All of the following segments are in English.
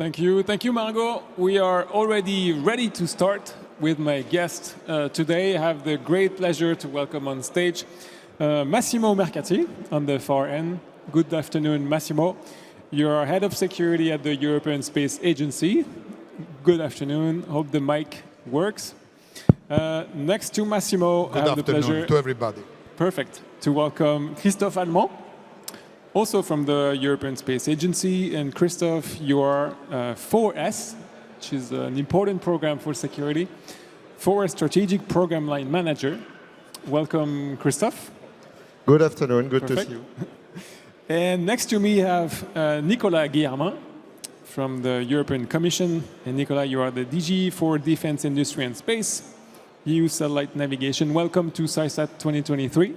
Thank you. Thank you, Margot. We are already ready to start with my guest today. I have the great pleasure to welcome on stage Massimo Mercati on the far end. Good afternoon, Massimo. You're head of security at the European Space Agency. Good afternoon. Hope the mic works. Next to Massimo, I have the pleasure. Good afternoon to everybody. Perfect. To welcome Christophe Allemand, also from the European Space Agency. And Christophe, you are 4S, which is an important program for security. 4S Strategic Program Line Manager. Welcome, Christophe. Good afternoon. Good Perfect. to see you. And next to me, I have Nicolas Guillermin from the European Commission. And Nicolas, you are the DG for Defense, Industry and Space, EU Satellite Navigation. Welcome to CYSAT 2023.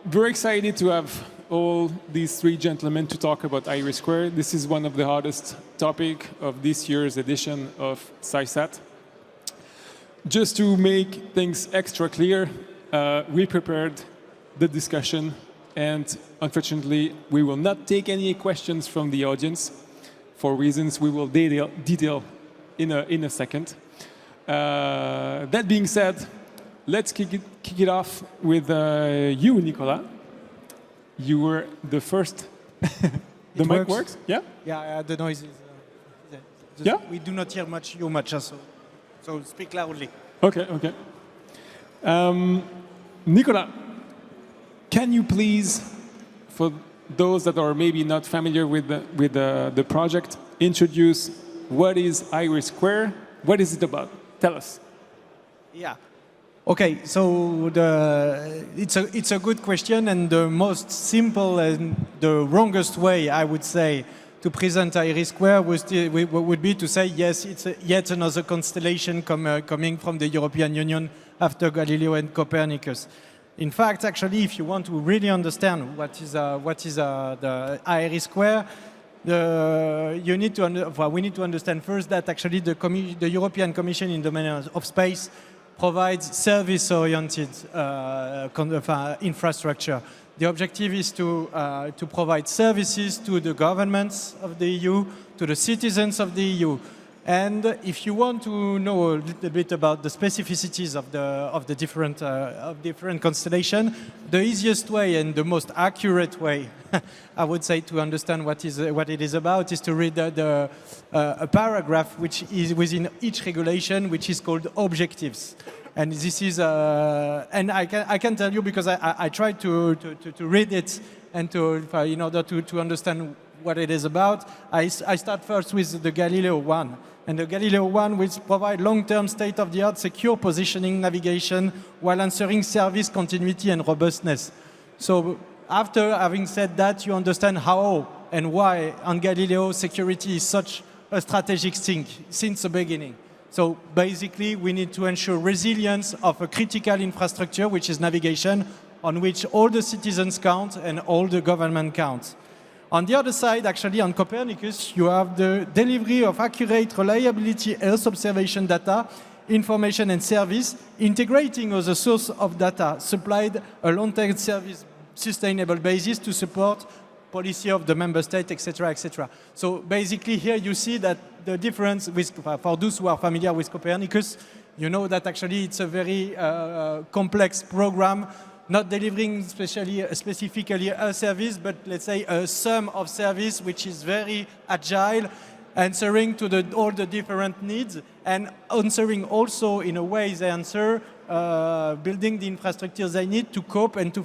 Very excited to have all these three gentlemen to talk about IRIS2. This is one of the hardest topics of this year's edition of CYSAT. Just to make things extra clear, we prepared the discussion, and unfortunately, we will not take any questions from the audience for reasons we will detail in a second. That being said, let's kick it off with you, Nicolas. You were the first. The mic works? Yeah? Yeah, the noise is... yeah? We do not hear much, so speak loudly. Okay, okay. Nicolas, can you please, for those that are maybe not familiar with the project, introduce what is IRIS2? What is it about? Tell us. Yeah. Okay, so it's a good question, and the most simple and the wrongest way, I would say, to present IRIS2 would be to say, yes, it's yet another constellation coming from the European Union after Galileo and Copernicus. In fact, actually, if you want to really understand what is the IRIS2, we need to understand first that actually the European Commission in the domain of space provides service-oriented infrastructure. The objective is to provide services to the governments of the EU, to the citizens of the EU. And if you want to know a little bit about the specificities of the different constellation, the easiest way and the most accurate way, I would say, to understand what it is about is to read a paragraph which is within each regulation, which is called objectives. And this is, and I can tell you because I tried to read it and in order to understand what it is about. I start first with the Galileo one. And the Galileo one will provide long-term state-of-the-art secure positioning navigation while ensuring service continuity and robustness. So after having said that, you understand how and why on Galileo security is such a strategic thing since the beginning. So basically, we need to ensure resilience of a critical infrastructure, which is navigation, on which all the citizens count and all the government counts. On the other side, actually, on Copernicus, you have the delivery of accurate reliability Earth observation data, information and service, integrating as a source of data supplied a long-term service sustainable basis to support policy of the member state, etc., etc. So basically here you see that the difference with, for those who are familiar with Copernicus, you know that actually it's a very complex program, not delivering specifically a service, but let's say a sum of service which is very agile, answering to all the different needs, and answering also in a way they answer, building the infrastructure they need to cope and to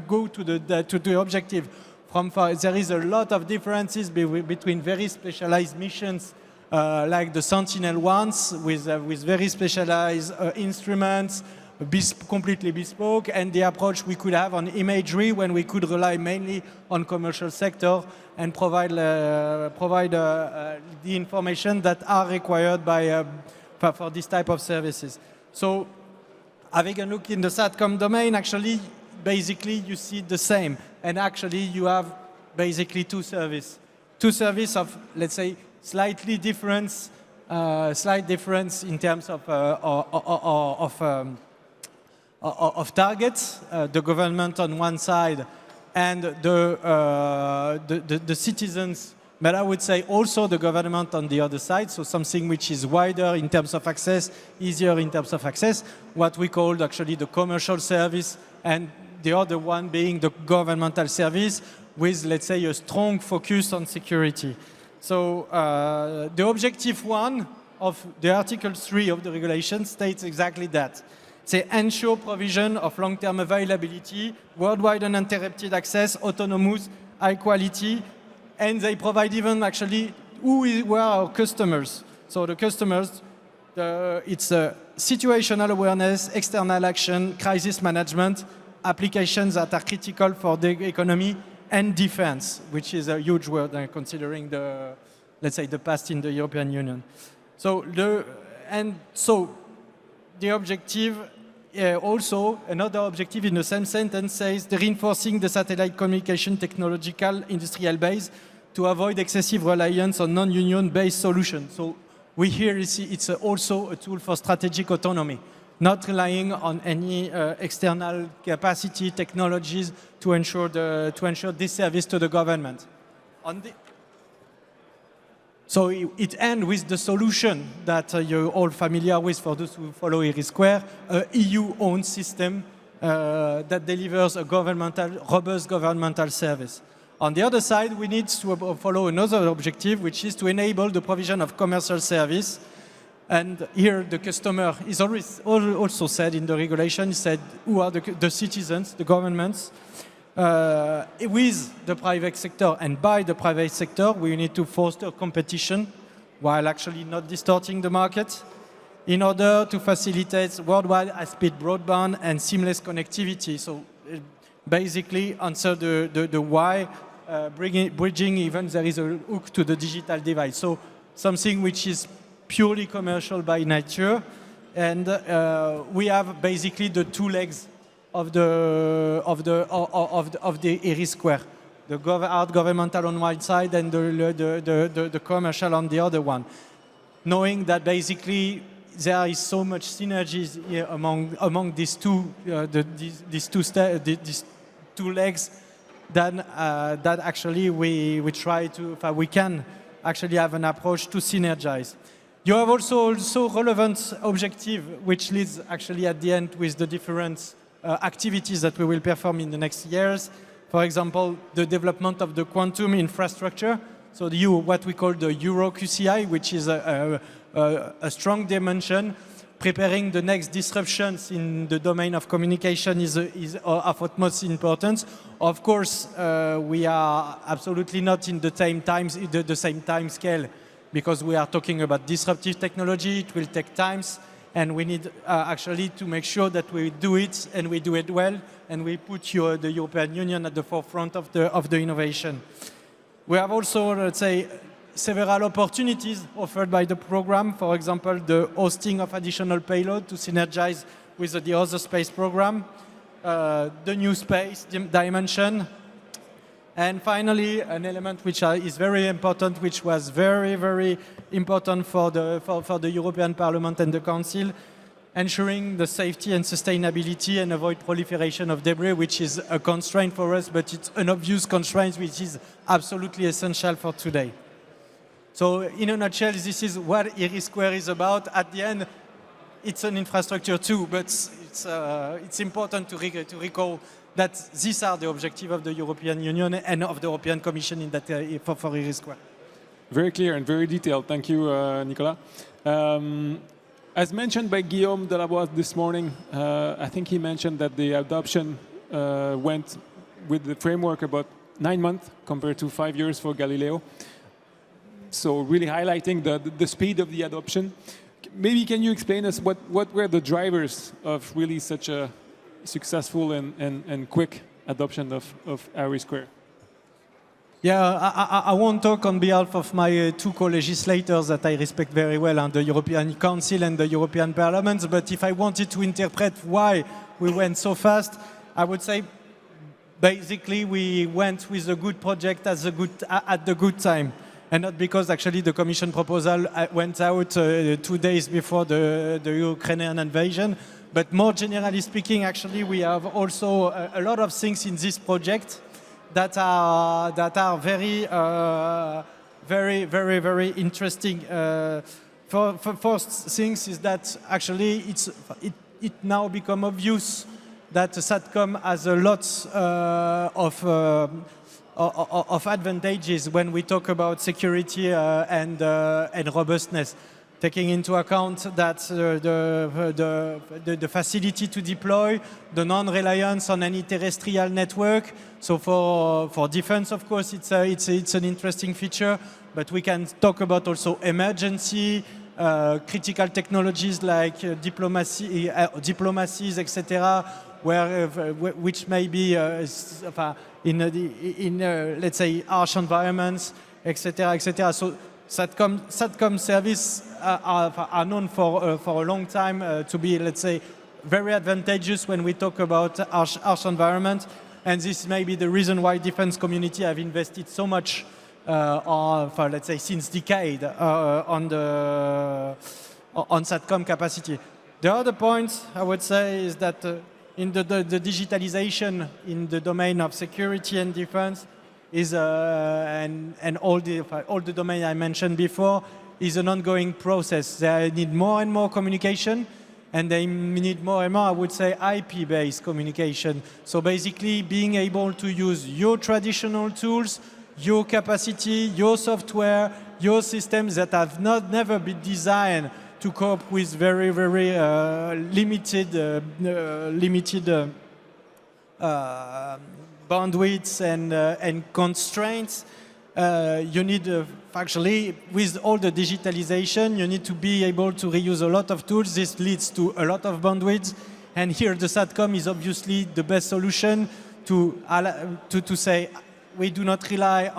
go to the objective. There is a lot of differences between very specialized missions like the Sentinel ones with very specialized instruments, completely bespoke, and the approach we could have on imagery when we could rely mainly on commercial sector and provide the information that are required for this type of services. So having a look in the SATCOM domain, actually, basically you see the same. And actually you have basically two services of, let's say, slight difference in terms of targets, the government on one side and the citizens but I would say also the government on the other side, so something which is wider in terms of access, easier in terms of access, what we called actually the commercial service, and the other one being the governmental service with, let's say, a strong focus on security. So the objective one of the Article 3 of the regulation states exactly that. They ensure provision of long-term availability, worldwide uninterrupted access, autonomous, high quality, and they provide even actually who are our customers. So the customers, it's situational awareness, external action, crisis management, applications that are critical for the economy, and defense, which is a huge word considering the, let's say, the past in the European Union. So the objective, also another objective in the same sentence says the reinforcing the satellite communication technological industrial base to avoid excessive reliance on non-union based solutions. So we here see it's also a tool for strategic autonomy, not relying on any external capacity technologies to ensure this service to the government. So it ends with the solution that you're all familiar with for those who follow IRIS2, an EU-owned system that delivers a robust governmental service. On the other side, we need to follow another objective, which is to enable the provision of commercial service. And here the customer is always also said in the regulation, said who are the citizens, the governments. With the private sector and by the private sector, we need to foster competition while actually not distorting the market in order to facilitate worldwide high-speed broadband and seamless connectivity. So basically answer the why, bridging even there is a hook to the digital divide. So something which is purely commercial by nature, and we have basically the two legs of the IRIS2, the hard governmental on one side and the commercial on the other one. Knowing that basically there is so much synergies here among these two legs, that actually we can actually have an approach to synergize. You have also relevant objective, which leads actually at the end with the different activities that we will perform in the next years. For example, the development of the quantum infrastructure. So what we call the Euro QCI, which is a strong dimension. Preparing the next disruptions in the domain of communication is of utmost importance. Of course, we are absolutely not in the same time scale, because we are talking about disruptive technology. It will take times. And we need actually to make sure that we do it and we do it well, and we put the European Union at the forefront of the innovation. We have also, let's say, several opportunities offered by the program. For example, the hosting of additional payload to synergize with the other space program, the new space dimension, and finally, an element which is very important, which was very, very important for the European Parliament and the Council, ensuring the safety and sustainability and avoid proliferation of debris, which is a constraint for us, but it's an obvious constraint which is absolutely essential for today. So in a nutshell, this is what IRIS2 is about. At the end, it's an infrastructure too, but it's important to recall that these are the objectives of the European Union and of the European Commission in that for IRIS2. Very clear and very detailed. Thank you, Nicolas. As mentioned by Guillaume Delaboise this morning, I think he mentioned that the adoption went with the framework about 9 months compared to 5 years for Galileo. So really highlighting the speed of the adoption. Maybe can you explain us what were the drivers of really such a successful and quick adoption of IRIS2? Yeah, I won't talk on behalf of my two co-legislators that I respect very well, the European Council and the European Parliament, but if I wanted to interpret why we went so fast, I would say basically we went with a good project at the good time. And not because actually the Commission proposal went out 2 days before the Ukrainian invasion, but more generally speaking, actually we have also a lot of things in this project that are very very, very, very interesting. For first things is that actually it now become obvious that SATCOM has a lot of advantages when we talk about security and robustness, taking into account that the facility to deploy, the non-reliance on any terrestrial network. So for defense, of course, it's an interesting feature, but we can talk about also emergency, critical technologies like diplomacies, etc., which may be in let's say harsh environments, etc., etc. So SATCOM service are known for a long time to be, let's say, very advantageous when we talk about harsh environment, and this may be the reason why defense community have invested so much let's say since decade on SATCOM capacity. The other point I would say is that in the digitalization in the domain of security and defense is and all the domain I mentioned before is an ongoing process. They need more and more communication, and they need more and more, I would say, IP-based communication. So basically being able to use your traditional tools, your capacity, your software, your systems that have never been designed to cope with very, very limited bandwidths and constraints. You need, actually, with all the digitalization, you need to be able to reuse a lot of tools. This leads to a lot of bandwidth. And here the SATCOM is obviously the best solution to say, we do not rely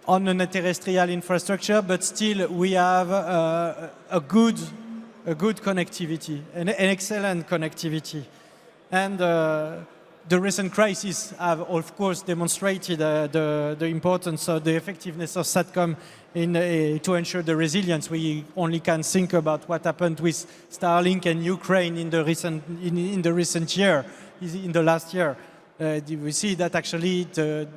on a terrestrial infrastructure, but still we have a good connectivity, an excellent connectivity. And the recent crises have, of course, demonstrated the importance of the effectiveness of SATCOM to ensure the resilience. We only can think about what happened with Starlink and Ukraine in the last year. We see that actually the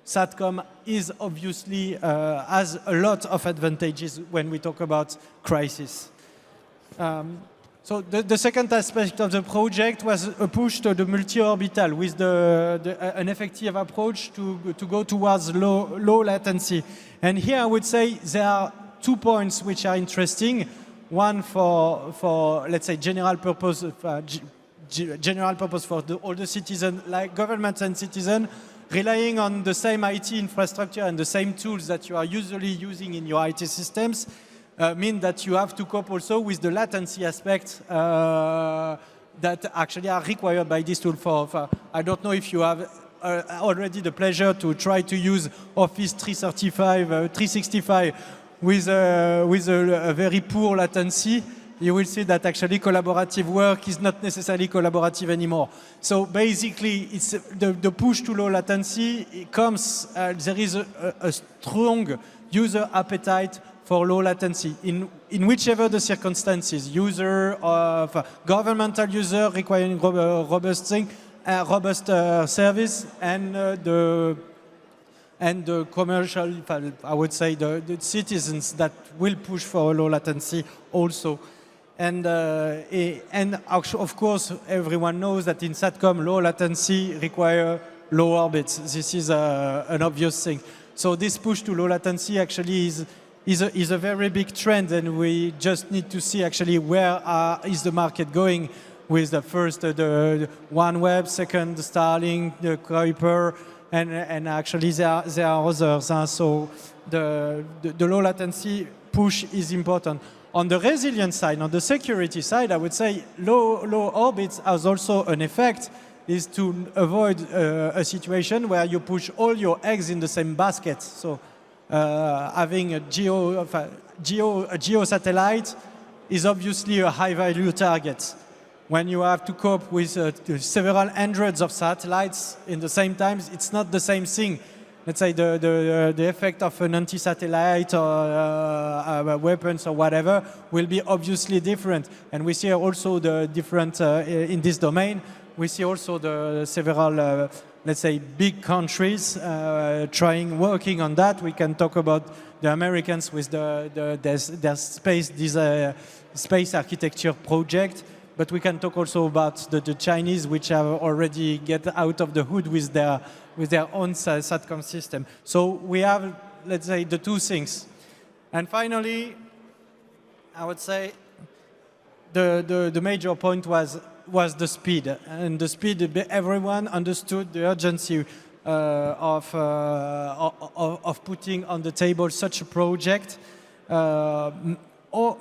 SATCOM is obviously has a lot of advantages when we talk about crisis. So the second aspect of the project was a push to the multi-orbital with an effective approach to go towards low latency. And here I would say there are 2 points which are interesting. One for let's say general purpose for all the citizens, like governments and citizens, relying on the same IT infrastructure and the same tools that you are usually using in your IT systems. Mean that you have to cope also with the latency aspects that actually are required by this tool. I don't know if you have already the pleasure to try to use Office 365 with a very poor latency. You will see that actually collaborative work is not necessarily collaborative anymore. So basically, it's the push to low latency. It comes. There is a strong user appetite for low latency in whichever the circumstances. Governmental user requiring robust service, and the commercial, I would say, the citizens that will push for low latency also. And of course, everyone knows that in SATCOM, low latency require low orbits. This is an obvious thing. So this push to low latency actually is a very big trend, and we just need to see actually where is the market going with the first the OneWeb, second Starlink, the Kuiper, and actually there are others. So the low latency push is important. On the resilience side, on the security side, I would say low orbits has also an effect, is to avoid a situation where you push all your eggs in the same basket. So having a geo satellite is obviously a high-value target. When you have to cope with several hundreds of satellites in the same time, it's not the same thing. Let's say the effect of an anti-satellite or weapons or whatever will be obviously different. And we see also the different in this domain we see also the several, let's say, big countries working on that. We can talk about the Americans with their space architecture project, but we can talk also about the Chinese, which have already get out of the hood with their own SATCOM system. So we have, let's say, the two things. And finally, I would say the major point was the speed. And the speed, everyone understood the urgency of putting on the table such a project,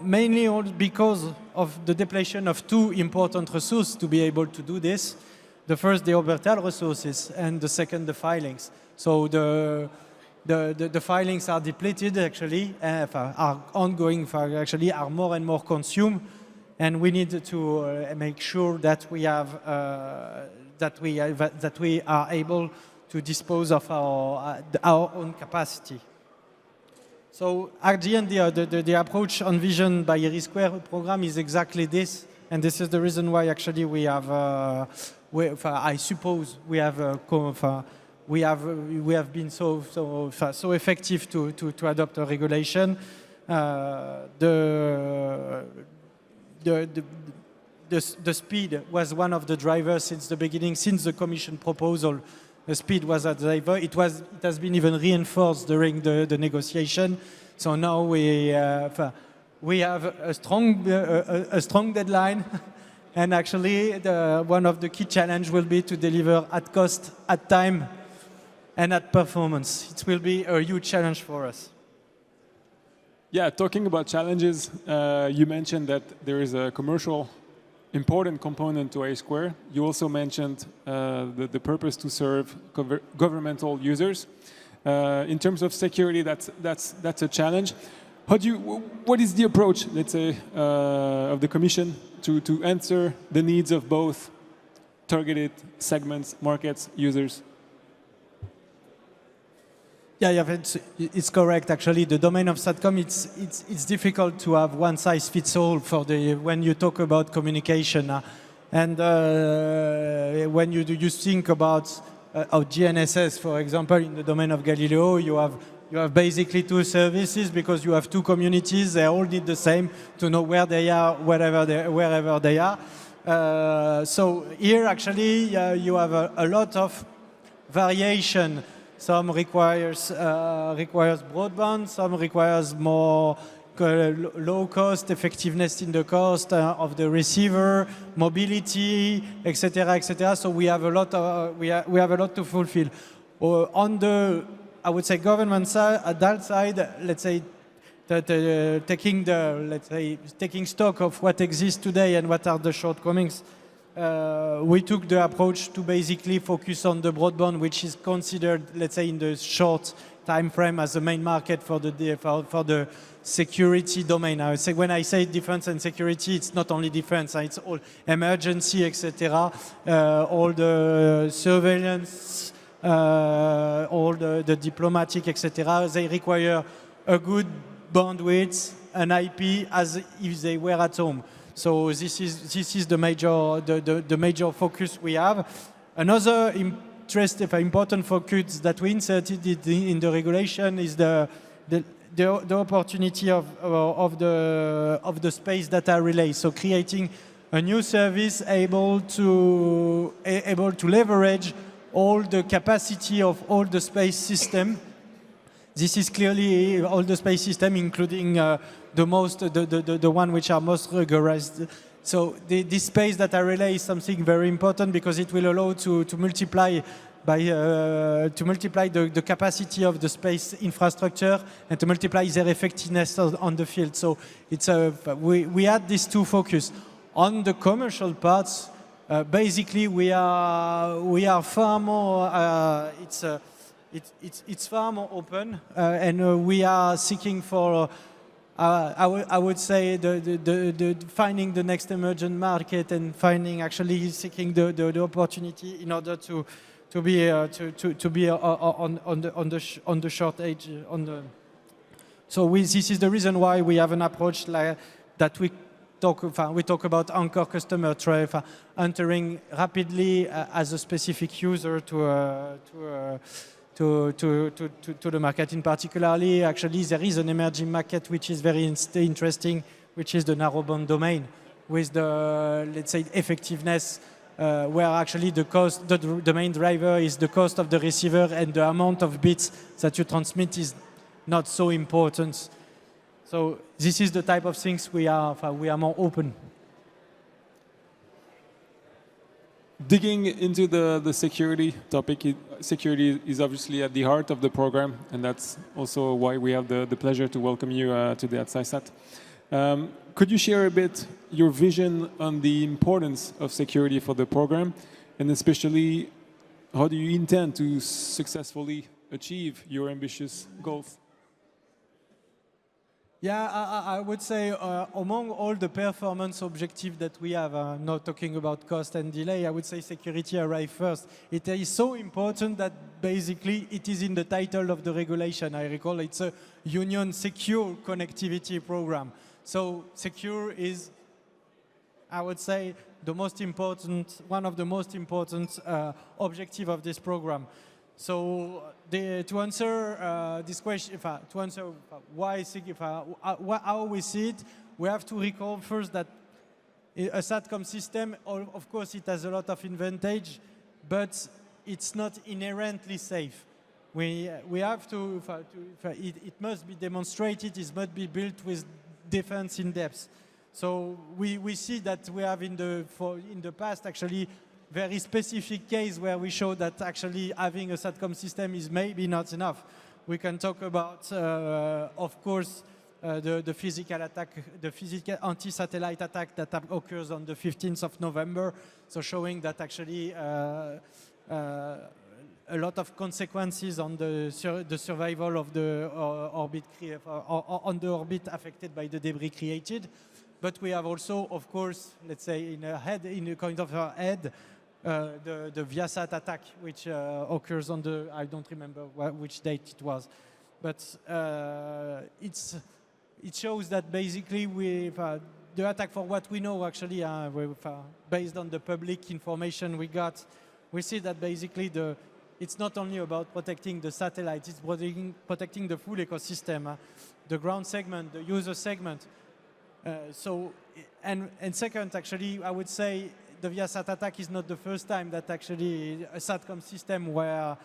mainly because of the depletion of two important resources to be able to do this. The first, the orbital resources, and the second, the filings. So the filings are depleted, actually, are ongoing, actually, are more and more consumed, and we need to make sure that we have that we are able to dispose of our own capacity. So at the end, the approach envisioned by IRIS2 program is exactly this, and this is the reason why actually we have, I suppose, we have been so effective to adopt a regulation. The speed was one of the drivers since the beginning, since the Commission proposal. The speed was a driver. It has been even reinforced during the negotiation. So now we have a strong deadline, and actually one of the key challenges will be to deliver at cost, at time, and at performance. It will be a huge challenge for us. Yeah, talking about challenges, you mentioned that there is a commercial important component to IRIS2. You also mentioned the purpose to serve governmental users. In terms of security, that's a challenge. What is the approach, let's say, of the Commission to answer the needs of both targeted segments, markets, users? Yeah, it's correct. Actually, the domain of SATCOM, it's difficult to have one size fits all for when you talk about communication. And when you think about GNSS, for example, in the domain of Galileo, you have basically two services because you have two communities. They all need the same to know where they are, wherever they are. So here, actually, you have a lot of variation. Some requires broadband, some requires more low cost, effectiveness in the cost of the receiver, mobility, etc., etc. So we have a lot we have a lot to fulfill. On the, I would say, government side, adult side, let's say, taking stock of what exists today and what are the shortcomings. We took the approach to basically focus on the broadband, which is considered, let's say, in the short time frame as the main market for the security domain. I would say when I say defense and security, it's not only defense, it's all emergency, etc. All the surveillance, all the diplomatic, etc. They require a good bandwidth, an IP, as if they were at home. So this is the major focus we have. Another important focus that we inserted in the regulation is the opportunity of the space data relay. So creating a new service able to leverage all the capacity of all the space system. This is clearly all the space system, including the one which are most rigorous. So this space data relay is something very important because it will allow to multiply the capacity of the space infrastructure and to multiply their effectiveness on the field. So it's we had these two focus. On the commercial parts, basically we are far more it's far more open, and we are seeking for, I would say, the finding the next emergent market and seeking the opportunity in order to be on the short edge. This is the reason why we have an approach that we talk about anchor customer trade, entering rapidly as a specific user to the market. In particularly, actually, there is an emerging market which is very interesting, which is the narrowband domain, with the, let's say, effectiveness, where actually the main driver is the cost of the receiver, and the amount of bits that you transmit is not so important. So this is the type of things we are more open. Digging into the security topic, security is obviously at the heart of the program, and that's also why we have the pleasure to welcome you today at CYSAT. Could you share a bit your vision on the importance of security for the program, and especially how do you intend to successfully achieve your ambitious goals? Yeah, I would say among all the performance objectives that we have, not talking about cost and delay, I would say security arrives first. It is so important that basically it is in the title of the regulation. I recall it's a Union Secure Connectivity Program. So secure is, I would say, the most important, one of the most important objectives of this program. So to answer this question, to answer why, how we see it, we have to recall first that a SATCOM system, of course, it has a lot of advantage, but it's not inherently safe. We have to it must be demonstrated, it must be built with defense in depth. So we see that we have in the past actually very specific case where we show that actually having a SATCOM system is maybe not enough. We can talk about, of course, the physical attack, the physical anti-satellite attack that occurs on the 15th of November. So showing that actually a lot of consequences on the survival of the orbit on the orbit affected by the debris created. But we have also, of course, let's say in a kind of a head, the CYSAT attack, which occurs on the, I don't remember which date it was, but it shows that basically the attack, for what we know actually, based on the public information we got, we see that basically it's not only about protecting the satellite, it's protecting the full ecosystem, the ground segment, the user segment. And second, actually, I would say the CYSAT attack is not the first time that actually a SATCOM system were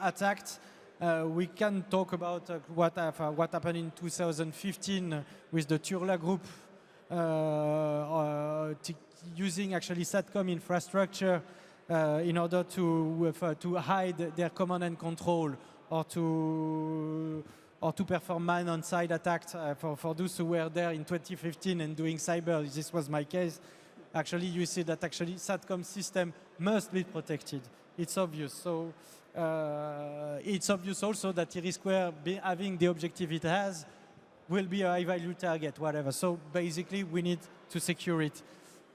attacked. We can talk about what happened in 2015 with the Turla group using actually SATCOM infrastructure in order to hide their command and control, or to perform man-on-side attacks. For those who were there in 2015 and doing cyber, this was my case. Actually, you see that actually SATCOM system must be protected. It's obvious. So it's obvious also that IRIS2, having the objective it has, will be a high-value target, whatever. So basically, we need to secure it.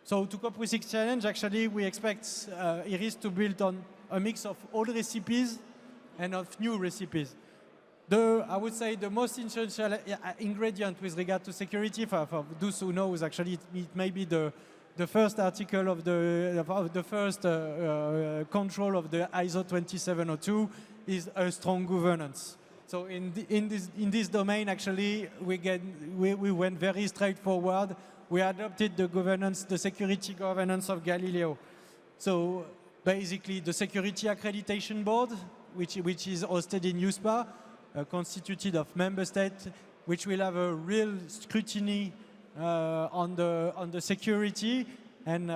So to cope with this challenge, actually, we expect IRIS to build on a mix of old recipes and of new recipes. I would say the most essential ingredient with regard to security, for those who know, is actually it may be the first article of the first control of the ISO 27002 is a strong governance. So in this domain, actually, we went very straightforward. We adopted the security governance of Galileo. So basically, the Security Accreditation Board, which is hosted in USPA, constituted of member states, which will have a real scrutiny on the security and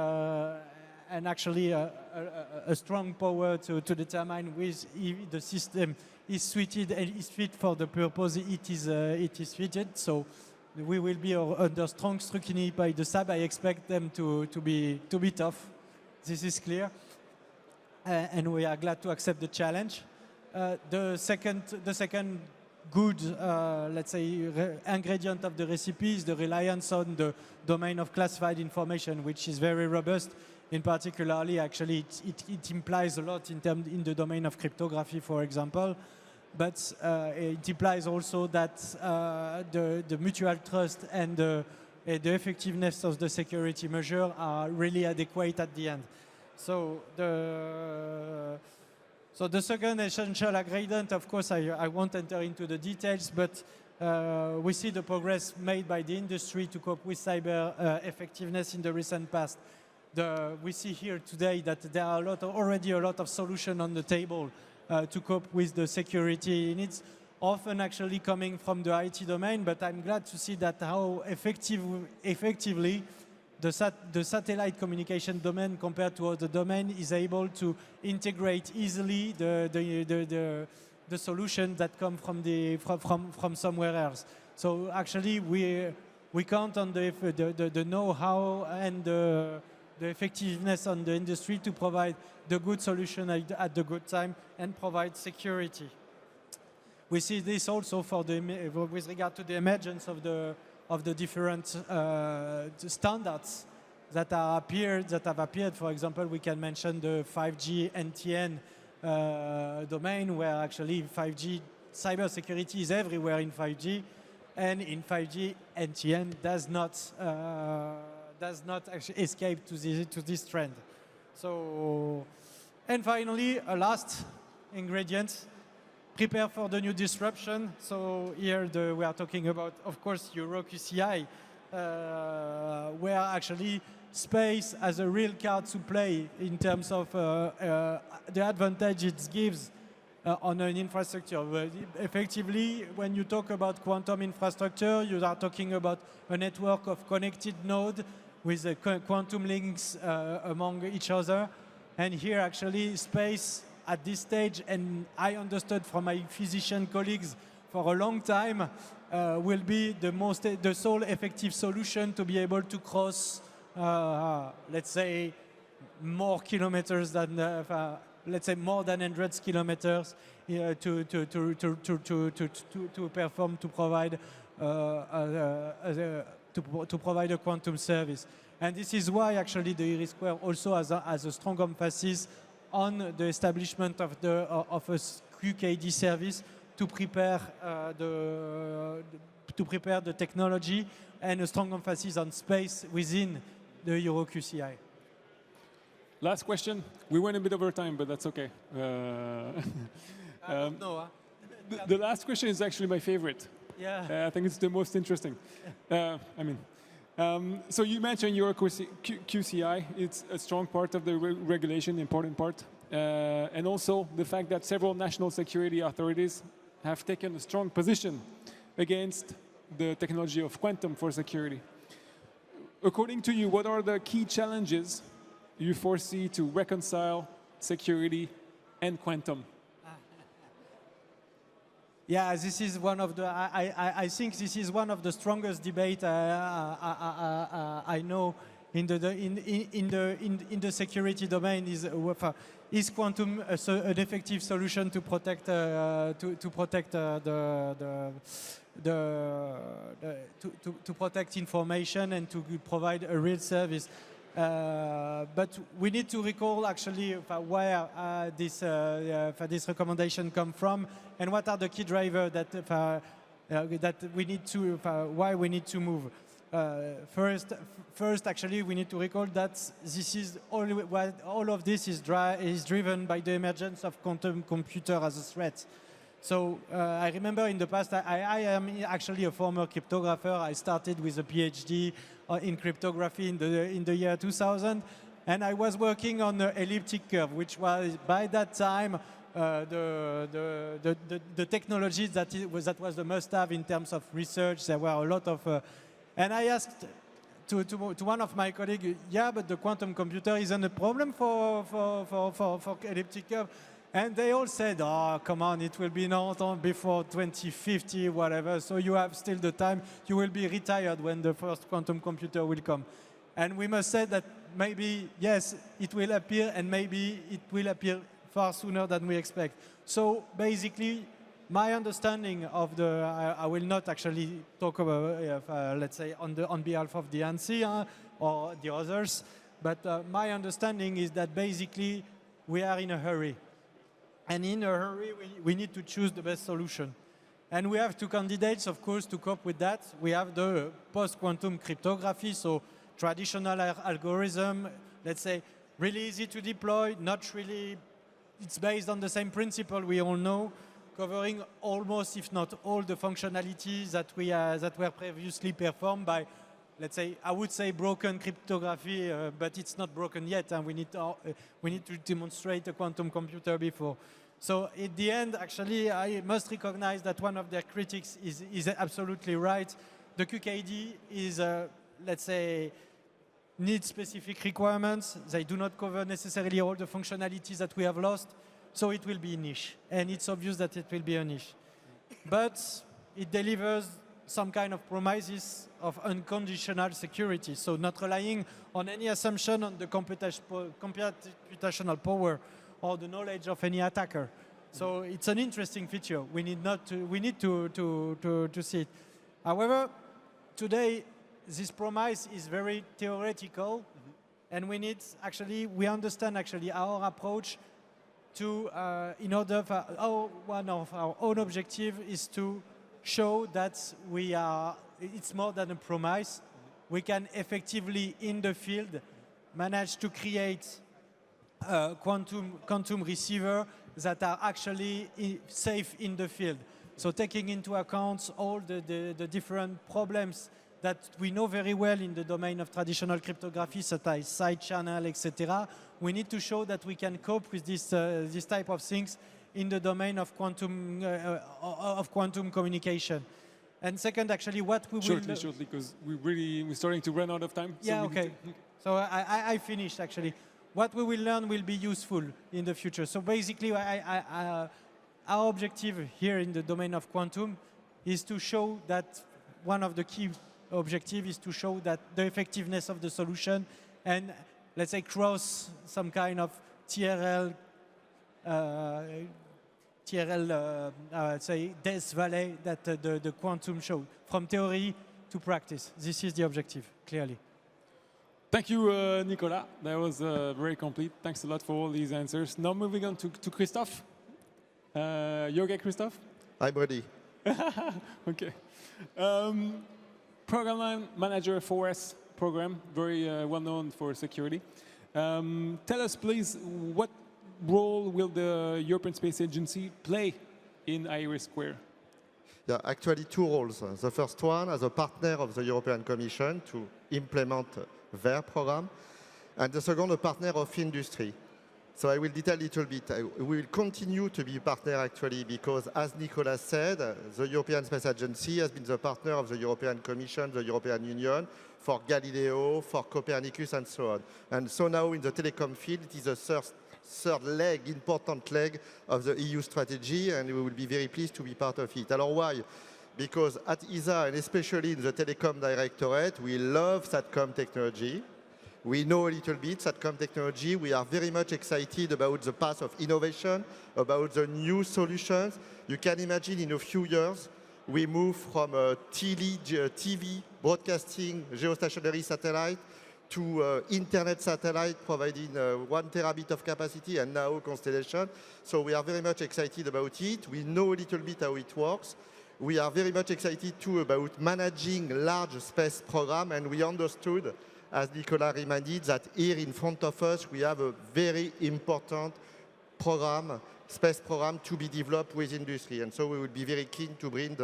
actually a strong power to determine if the system is suited and is fit for the purpose it is fitted. So we will be under strong scrutiny by the SAB. I expect them to be tough. This is clear, and we are glad to accept the challenge. The second good, let's say, ingredient of the recipe is the reliance on the domain of classified information, which is very robust. In particularly, actually, it implies a lot in the domain of cryptography, for example. but it implies also that the mutual trust and the effectiveness of the security measure are really adequate at the end. So the second essential ingredient, of course, I won't enter into the details, but we see the progress made by the industry to cope with cyber effectiveness in the recent past. We see here today that there are already a lot of solutions on the table to cope with the security needs, often actually coming from the IT domain, but I'm glad to see that how effectively the satellite communication domain compared to other domain is able to integrate easily the solutions that come from somewhere else. So actually we count on the know-how and the effectiveness on the industry to provide the good solution at the good time and provide security. We see this also with regard to the emergence of the different standards that have appeared. For example, we can mention the 5G NTN domain, where actually 5G cybersecurity is everywhere in 5G, and in 5G NTN does not actually escape to this trend. So, and finally, a last ingredient. Prepare for the new disruption. So here we are talking about, of course, EuroQCI, where actually space has a real card to play in terms of the advantage it gives on an infrastructure. But effectively, when you talk about quantum infrastructure, you are talking about a network of connected nodes with quantum links among each other. And here, actually, space at this stage, and I understood from my physician colleagues for a long time, will be the sole effective solution to be able to cross, let's say, more kilometers than, let's say, more than hundreds of kilometers to perform, to provide a quantum service. And this is why actually the IRIS2 also has a strong emphasis on the establishment of a QKD service to prepare the technology, and a strong emphasis on space within the EuroQCI. Last question. We went a bit over time, but that's okay. I don't know. The last question is actually my favorite. Yeah. I think it's the most interesting. So you mentioned your QCI. It's a strong part of the regulation, important part. And also the fact that several national security authorities have taken a strong position against the technology of quantum for security. According to you, what are the key challenges you foresee to reconcile security and quantum? Yeah, this is one of the. I think this is one of the strongest debate I know in the security domain. Is quantum an effective solution to protect to protect information and to provide a real service? But we need to recall actually where this recommendation come from, and what are the key drivers that we need to why we need to move. First, actually, we need to recall that this is all of this is driven by the emergence of quantum computer as a threat. So I remember in the past, I am actually a former cryptographer. I started with a PhD in cryptography in the year 2000, and I was working on the elliptic curve, which was by that time the technology that was the must-have in terms of research. There were a lot of, and I asked to one of my colleagues, yeah, but the quantum computer isn't a problem for elliptic curve. And they all said, oh, come on, it will be not before 2050, whatever. So you have still the time. You will be retired when the first quantum computer will come. And we must say that maybe, yes, it will appear, and maybe it will appear far sooner than we expect. So basically, my understanding of I will not actually talk about, let's say, on behalf of the ANSI or the others, but my understanding is that basically we are in a hurry. And in a hurry, we need to choose the best solution. And we have two candidates, of course, to cope with that. We have the post-quantum cryptography, so traditional algorithm, let's say, really easy to deploy, not really, it's based on the same principle we all know, covering almost, if not all, the functionalities that were previously performed by, let's say, I would say broken cryptography, but it's not broken yet, and we need to demonstrate a quantum computer before. So at the end, actually, I must recognize that one of their critics is absolutely right. The QKD is, let's say, needs specific requirements. They do not cover necessarily all the functionalities that we have lost, so it will be a niche. And it's obvious that it will be a niche. But it delivers some kind of promises of unconditional security, so not relying on any assumption on the computational power or the knowledge of any attacker. So it's an interesting feature. We need to see it. However, today this promise is very theoretical, and we understand our approach to one of our own objective is to show that it's more than a promise. We can effectively, in the field, manage to create quantum receiver that are actually safe in the field. So taking into account all the different problems that we know very well in the domain of traditional cryptography, such as side channel, etc., we need to show that we can cope with this type of things in the domain of quantum communication. And second, actually, what we will... Shortly, because we're starting to run out of time. Yeah, so okay. So I finished, actually. What we will learn will be useful in the future. So basically, our objective here in the domain of quantum is to show that one of the key objectives is to show that the effectiveness of the solution and, let's say, cross some kind of TRL say, death valley that the quantum showed, from theory to practice. This is the objective, clearly. Thank you, Nicolas. That was very complete. Thanks a lot for all these answers. Now moving on to Christophe. You okay, Christophe? I'm ready. Okay. Program Manager 4S program, very well known for security. Tell us, please, what role will the European Space Agency play in IRIS2? Yeah, actually two roles. The first one as a partner of the European Commission to implement their program, and the second a partner of industry. So I will detail a little bit. We will continue to be a partner actually because, as Nicolas said, the European Space Agency has been the partner of the European Commission, the European Union, for Galileo, for Copernicus, and so on. And so now in the telecom field, it is a third leg, important leg of the EU strategy, and we will be very pleased to be part of it. Alors why? Because at ESA, and especially in the Telecom Directorate, we love SATCOM technology. We know a little bit SATCOM technology. We are very much excited about the path of innovation, about the new solutions. You can imagine in a few years, we move from TV broadcasting geostationary satellite to internet satellite providing 1 terabit of capacity and now constellation. So we are very much excited about it. We know a little bit how it works. We are very much excited too about managing large space program, and we understood, as Nicolas reminded, that here in front of us we have a very important program, space program to be developed with industry, and so we will be very keen to bring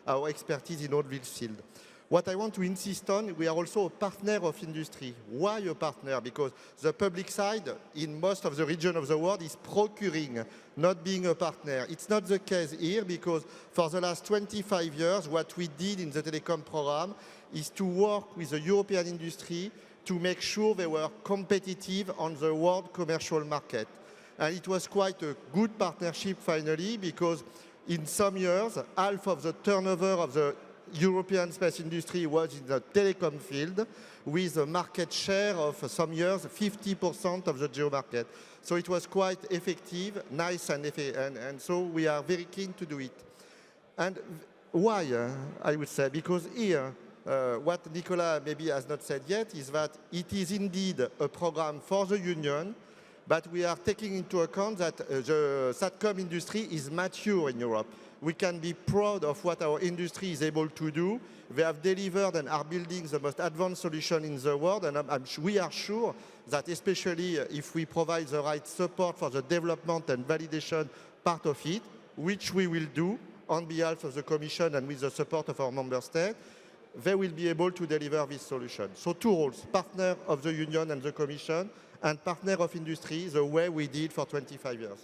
our expertise in all this field. What I want to insist on, we are also a partner of industry. Why a partner? Because the public side in most of the region of the world is procuring, not being a partner. It's not the case here because for the last 25 years, what we did in the telecom program is to work with the European industry to make sure they were competitive on the world commercial market. And it was quite a good partnership finally because in some years, half of the turnover of the European space industry was in the telecom field with a market share of some years 50% of the geo market. So it was quite effective, nice, and so we are very keen to do it. And why, I would say, because here, what Nicolas maybe has not said yet is that it is indeed a program for the Union but we are taking into account that the SATCOM industry is mature in Europe. We can be proud of what our industry is able to do. They have delivered and are building the most advanced solution in the world, and we are sure that especially if we provide the right support for the development and validation part of it, which we will do on behalf of the Commission and with the support of our member states, they will be able to deliver this solution. So two roles, partner of the Union and the Commission, and partner of industry, the way we did for 25 years.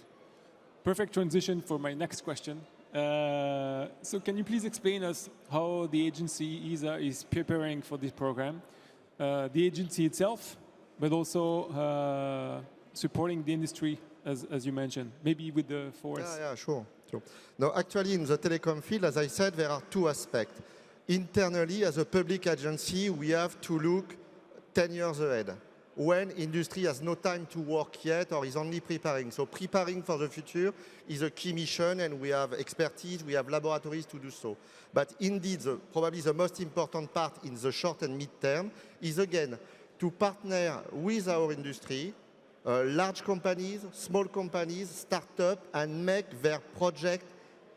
Perfect transition for my next question. So can you please explain us how the agency ESA is preparing for this program? The agency itself, but also supporting the industry, as you mentioned, maybe with the 4S. Yeah, sure. No, actually, in the telecom field, as I said, there are two aspects. Internally, as a public agency, we have to look 10 years ahead, when industry has no time to work yet or is only preparing. So preparing for the future is a key mission, and we have expertise, we have laboratories to do so. But indeed, probably the most important part in the short and mid-term is, again, to partner with our industry, large companies, small companies, startups, and make their project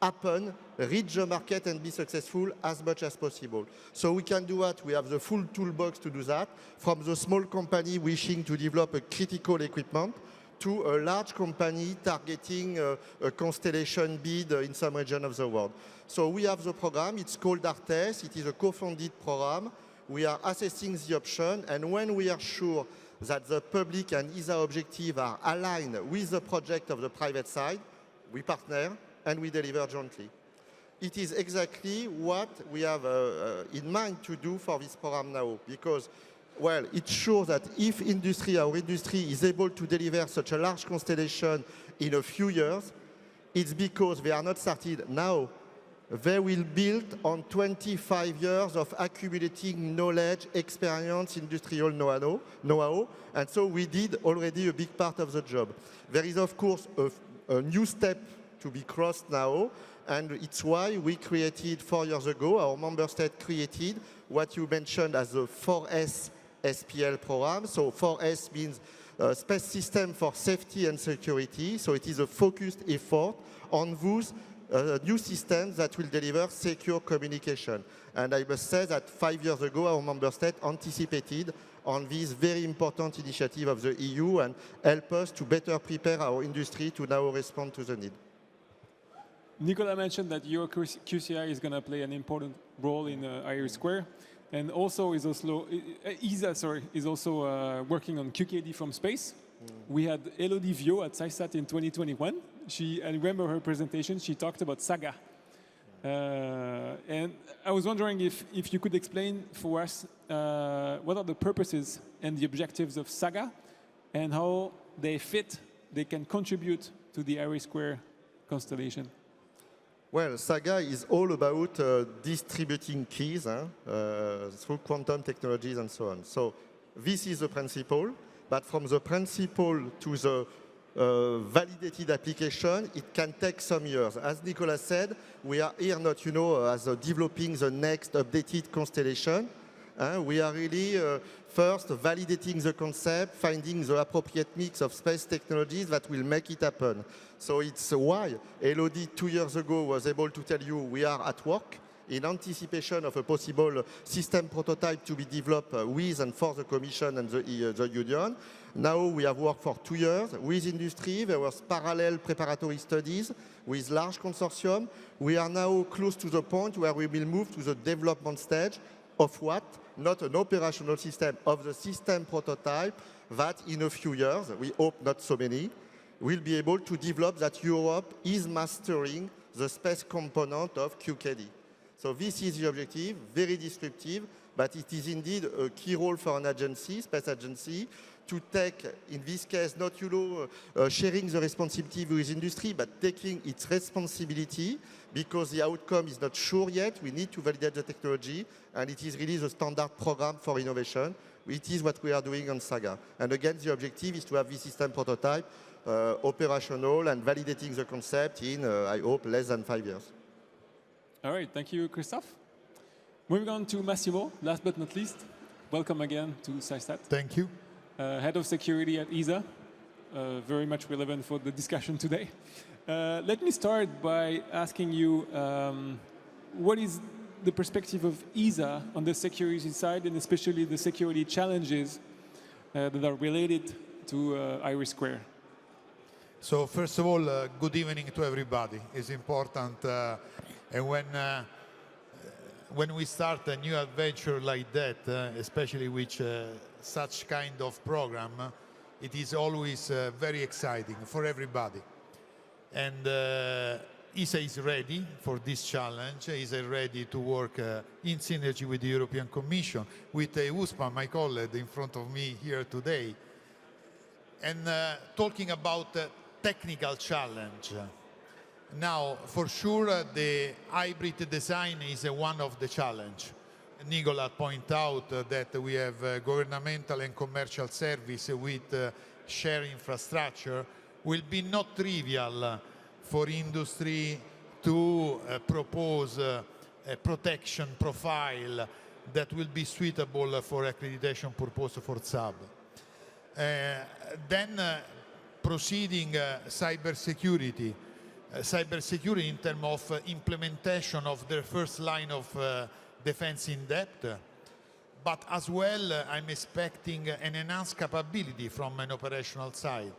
happen, reach the market and be successful as much as possible. So we can do that. We have the full toolbox to do that, from the small company wishing to develop a critical equipment to a large company targeting a constellation bid in some region of the world. So we have the program. It's called ARTES. It is a co-funded program. We are assessing the option, and when we are sure that the public and ESA objectives are aligned with the project of the private side, we partner and we deliver jointly. It is exactly what we have in mind to do for this program now, because, well, it shows that if our industry is able to deliver such a large constellation in a few years, it's because they are not started now. They will build on 25 years of accumulating knowledge, experience, industrial know-how, and so we did already a big part of the job. There is, of course, a new step to be crossed now, and it's why we created 4 years ago, our member state created what you mentioned as the 4S SPL program. So 4S means Space System for Safety and Security. So it is a focused effort on those new systems that will deliver secure communication. And I must say that 5 years ago, our member state anticipated on this very important initiative of the EU and help us to better prepare our industry to now respond to the need. Nicolas mentioned that your QCI is going to play an important role in IRIS2, and also ESA is also working on QKD from space. We had Elodie Vio at CYSAT in 2021. I remember her presentation. She talked about SAGA, and I was wondering if you could explain for us what are the purposes and the objectives of SAGA, and how they can contribute to the IRIS2 constellation. Well, SAGA is all about distributing keys through quantum technologies and so on. So this is the principle, but from the principle to the validated application, it can take some years. As Nicolas said, we are here not, as developing the next updated constellation. We are really first validating the concept, finding the appropriate mix of space technologies that will make it happen. So it's why Elodie 2 years ago was able to tell you we are at work in anticipation of a possible system prototype to be developed with and for the Commission and the Union. Now we have worked for 2 years with industry. There was parallel preparatory studies with large consortium. We are now close to the point where we will move to the development stage of what? Not an operational system, of the system prototype that in a few years, we hope not so many, will be able to develop that Europe is mastering the space component of QKD. So this is the objective, very descriptive, but it is indeed a key role for an agency, space agency, to take, in this case, not sharing the responsibility with industry, but taking its responsibility, because the outcome is not sure yet. We need to validate the technology, and it is really the standard program for innovation. It is what we are doing on SAGA. And again, the objective is to have this system prototype operational and validating the concept in, I hope, less than 5 years. All right, thank you, Christophe. Moving on to Massimo, last but not least. Welcome again to CYSAT. Thank you. Head of Security at ESA. very much relevant for the discussion today. Let me start by asking you, what is the perspective of ESA on the security side, and especially the security challenges that are related to IRIS2? So first of all, good evening to everybody. It's important, and when we start a new adventure like that, especially with such kind of program, it is always very exciting for everybody. And ESA is ready for this challenge. ESA is ready to work in synergy with the European Commission, with EUSPA, my colleague in front of me here today. And talking about technical challenge. Now, for sure, the hybrid design is one of the challenge. Nicolas pointed out that we have governmental and commercial service with shared infrastructure. Will be not trivial for industry to propose a protection profile that will be suitable for accreditation purpose for SAB. Then proceeding cybersecurity. Cybersecurity in terms of implementation of the first line of defense in depth, but as well I'm expecting an enhanced capability from an operational side.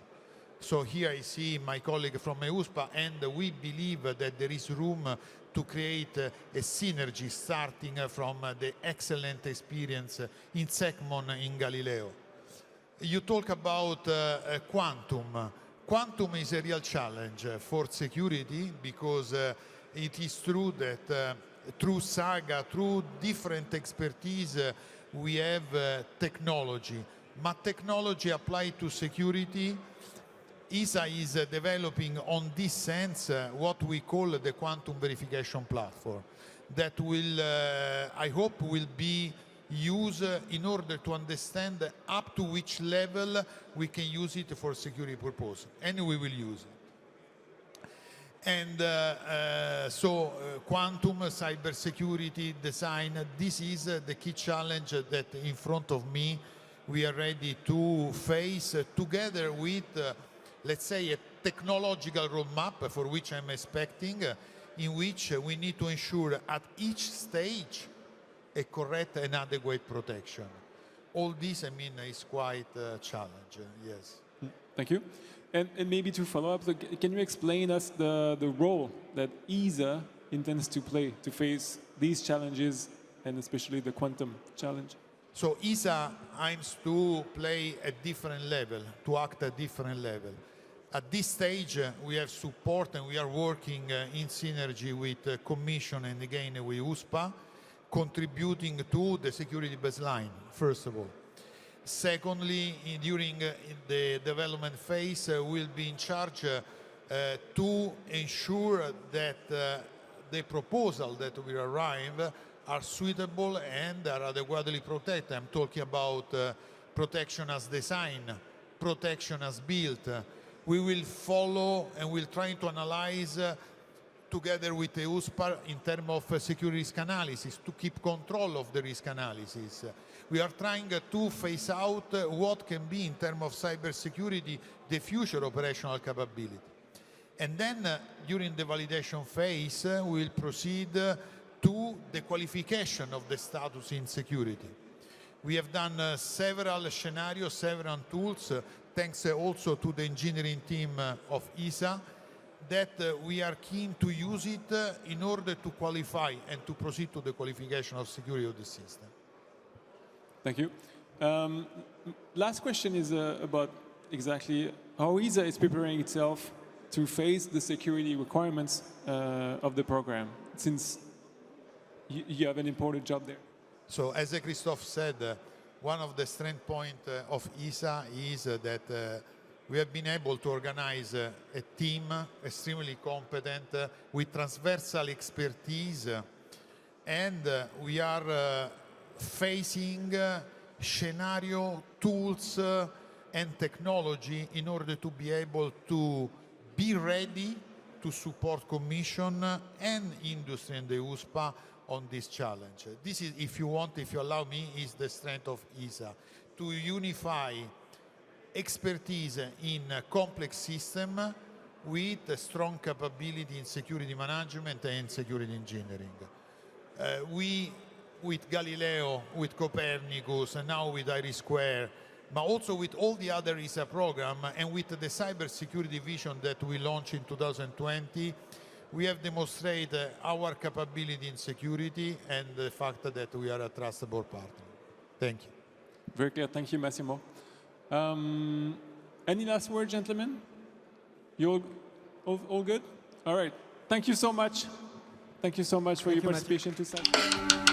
So here I see my colleague from EUSPA, and we believe that there is room to create a synergy starting from the excellent experience in SECMON in Galileo. You talk about quantum. Quantum is a real challenge for security because it is true that through Saga, through different expertise, we have technology. But technology applied to security, ESA is developing on this sense what we call the quantum verification platform that will, I hope, will be used in order to understand up to which level we can use it for security purpose, and we will use it. And so quantum, cybersecurity, design, this is the key challenge that in front of me we are ready to face together with, let's say, a technological roadmap for which I'm expecting, in which we need to ensure at each stage a correct and adequate protection. All this, I mean, is quite a challenge, yes. Thank you. And maybe to follow up, can you explain us the role that ESA intends to play to face these challenges, and especially the quantum challenge? So ESA aims to play at different level, to act at different level. At this stage, we have support and we are working in synergy with the Commission and again with USPA, contributing to the security baseline, first of all. Secondly, during the development phase, we'll be in charge to ensure that the proposal that will arrive are suitable and are adequately protected. I'm talking about protection as design, protection as built. We will follow and we'll try to analyze together with the USPA in terms of security risk analysis, to keep control of the risk analysis. We are trying to phase out what can be in terms of cybersecurity the future operational capability. And then during the validation phase, we'll proceed to the qualification of the status in security. We have done several scenarios, several tools, thanks also to the engineering team of ESA, that we are keen to use it in order to qualify and to proceed to the qualification of security of the system. Thank you. Last question is about exactly how ESA is preparing itself to face the security requirements of the program, since you have an important job there. So as Christophe said, one of the strength points of ESA is that we have been able to organize a team extremely competent with transversal expertise, and we are facing scenario, tools and technology in order to be able to be ready to support Commission and industry and the USPA on this challenge. This is, if you want, if you allow me, is the strength of ESA, to unify expertise in complex system with a strong capability in security management and security engineering. We, with Galileo, with Copernicus, and now with IRIS2, but also with all the other ESA program and with the cybersecurity vision that we launched in 2020, we have demonstrated our capability in security and the fact that we are a trustable partner. Thank you. Very clear. Thank you, Massimo. Any last word, gentlemen? You all good? All right. Thank you so much. Thank you so much for your participation to CYSAT.